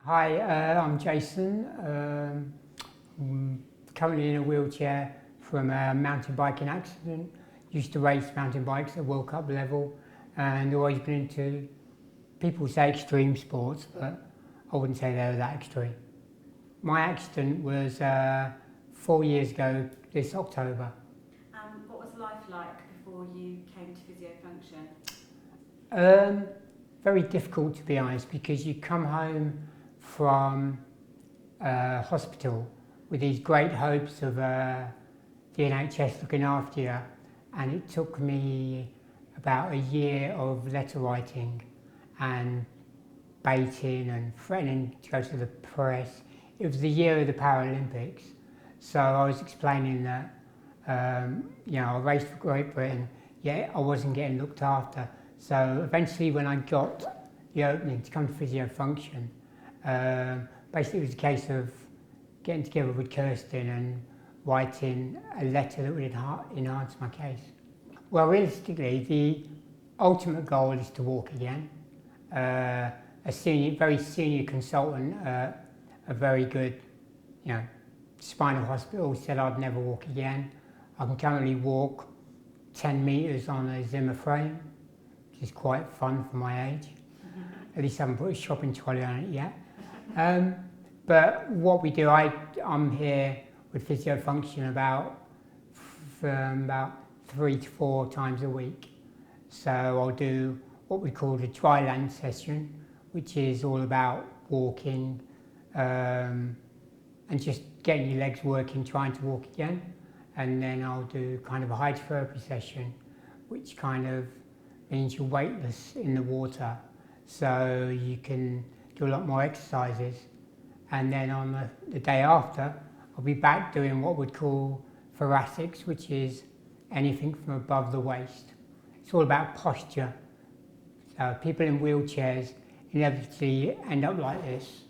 Hi, I'm Jason. Currently in a wheelchair from a mountain biking accident. Used to race mountain bikes at World Cup level and always been into, people say extreme sports, but I wouldn't say they were that extreme. My accident was 4 years ago this October. What was life like before you came to Physiofunction? Very difficult, to be honest, because you come home from hospital with these great hopes of the NHS looking after you, and it took me about a year of letter writing and baiting and threatening to go to the press. It was the year of the Paralympics, so I was explaining that I raced for Great Britain, yet I wasn't getting looked after. So eventually when I got the opening to come to Physiofunction, basically it was a case of getting together with Kirsten and writing a letter that would enhance my case. Well, realistically, the ultimate goal is to walk again. A very senior consultant, a very good, spinal hospital said I'd never walk again. I can currently walk 10 metres on a Zimmer frame, which is quite fun for my age. At least I haven't put a shopping trolley on it yet. But what we do, I'm here with Physiofunction about 3 to 4 times a week. So I'll do what we call the dry land session, which is all about walking and just getting your legs working, trying to walk again. And then I'll do kind of a hydrotherapy session, which kind of means you're weightless in the water, so you can do a lot more exercises. And then on the day after, I'll be back doing what we'd call thoracics, which is anything from above the waist. It's all about posture. So people in wheelchairs inevitably end up like this,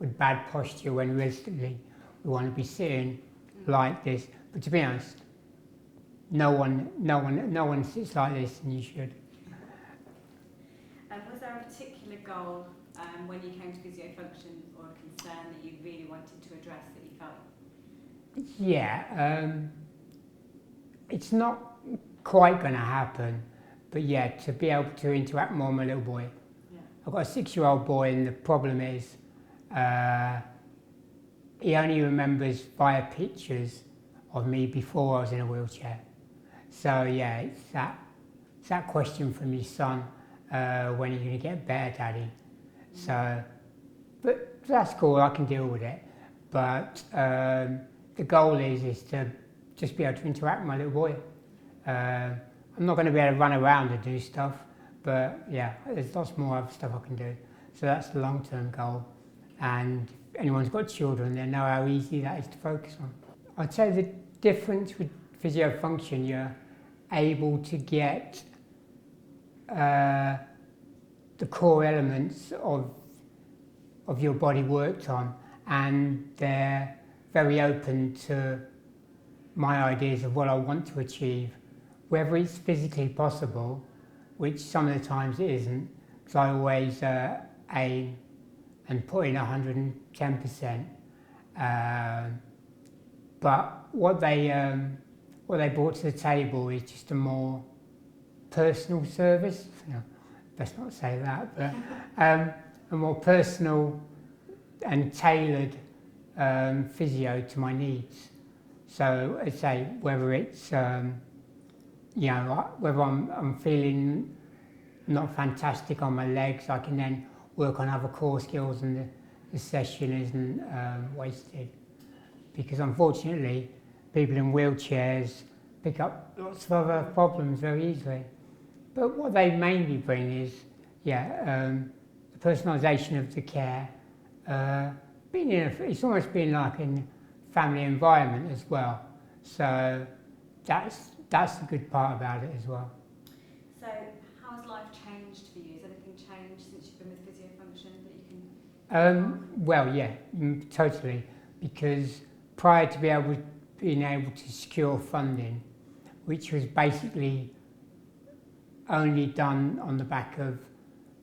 with bad posture, when realistically we want to be sitting like this. But to be honest, no one sits like this, and you should. Was there a particular goal when you came to Physiofunction, or a concern that you really wanted to address that you felt? Yeah, it's not quite going to happen, but yeah, to be able to interact more with my little boy. Yeah. I've got a 6-year-old boy, and the problem is he only remembers via pictures of me before I was in a wheelchair. So yeah, it's that question from his son, when are you going to get better, Daddy? So, but that's cool, I can deal with it. But the goal is to just be able to interact with my little boy. I'm not going to be able to run around and do stuff, but yeah, there's lots more other stuff I can do. So that's the long-term goal. And if anyone's got children, they know how easy that is to focus on. I'd say the difference with Physiofunction, you're able to get the core elements of your body worked on, and they're very open to my ideas of what I want to achieve, whether it's physically possible, which some of the times it isn't, because I always aim and put in 110%. But what they brought to the table is just a more personal service. Best not say that, but a more personal and tailored physio to my needs. So I'd say whether it's whether I'm feeling not fantastic on my legs, I can then work on other core skills, and the session isn't wasted. Because unfortunately, people in wheelchairs pick up lots of other problems very easily. But what they mainly bring is, the personalisation of the care, it's almost been like in a family environment as well. So that's the good part about it as well. So how has life changed for you? Has anything changed since you've been with Physiofunction that you can? Well, yeah, totally. Because prior to being able to secure funding, which was basically only done on the back of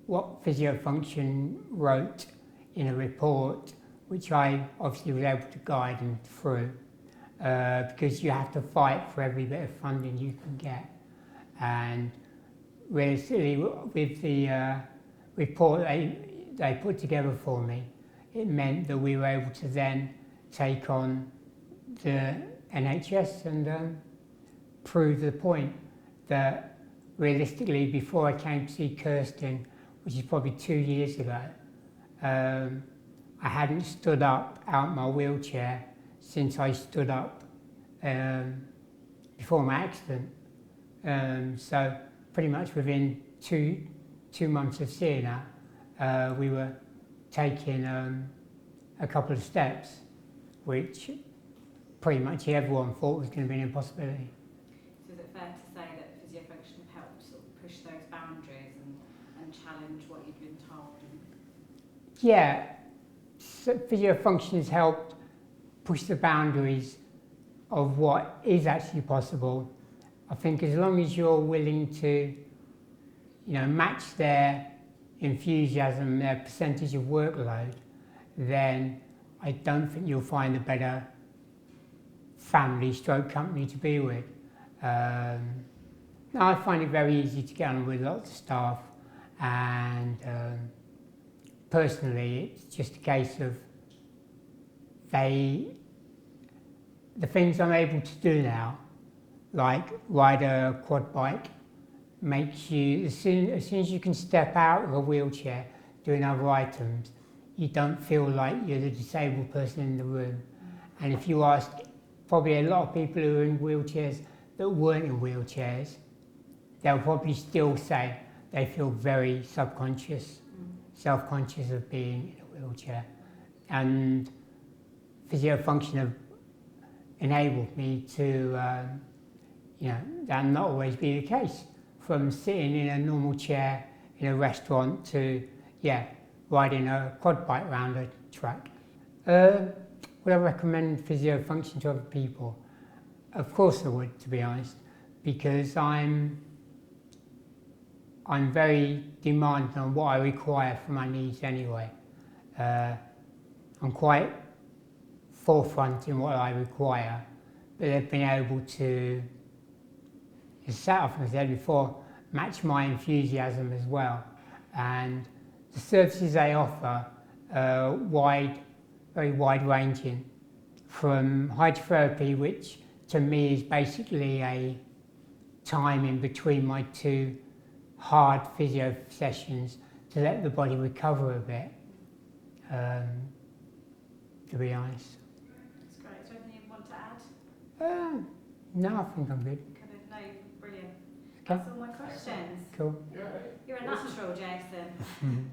what Physiofunction wrote in a report, which I obviously was able to guide them through, because you have to fight for every bit of funding you can get. And realistically, with the report they put together for me, it meant that we were able to then take on the NHS and prove the point that realistically, before I came to see Kirsten, which is probably 2 years ago, I hadn't stood up out my wheelchair since I stood up before my accident. So pretty much within two months of seeing her, we were taking a couple of steps, which pretty much everyone thought was going to be an impossibility. So is it fair to say that physiofunction helped sort of push those boundaries and challenge what you'd been told? Yeah, so physiofunction has helped push the boundaries of what is actually possible. I think as long as you're willing to, match their enthusiasm, their percentage of workload, then I don't think you'll find a better family stroke company to be with. Now I find it very easy to get on with lots of staff, and personally it's just a case of the things I'm able to do now, like ride a quad bike, makes you, as soon as you can step out of a wheelchair doing other items, you don't feel like you're the disabled person in the room. And if you ask probably a lot of people who are in wheelchairs that weren't in wheelchairs, they'll probably still say they feel very self-conscious of being in a wheelchair. And physiofunction have enabled me to, that not always be the case. From sitting in a normal chair in a restaurant to, riding a quad bike around a track. Would I recommend physiofunction to other people? Of course I would, to be honest, because I'm very demanding on what I require for my needs anyway. I'm quite forefront in what I require, but they've been able to, as I said before, match my enthusiasm as well. And the services they offer are very wide ranging, from hydrotherapy, which to me is basically a time in between my two hard physio sessions to let the body recover a bit, to be honest. That's great. Is there anything you want to add? No, I think I'm good. No, brilliant. Okay. That's all my questions. Cool. You're a natural, Jason.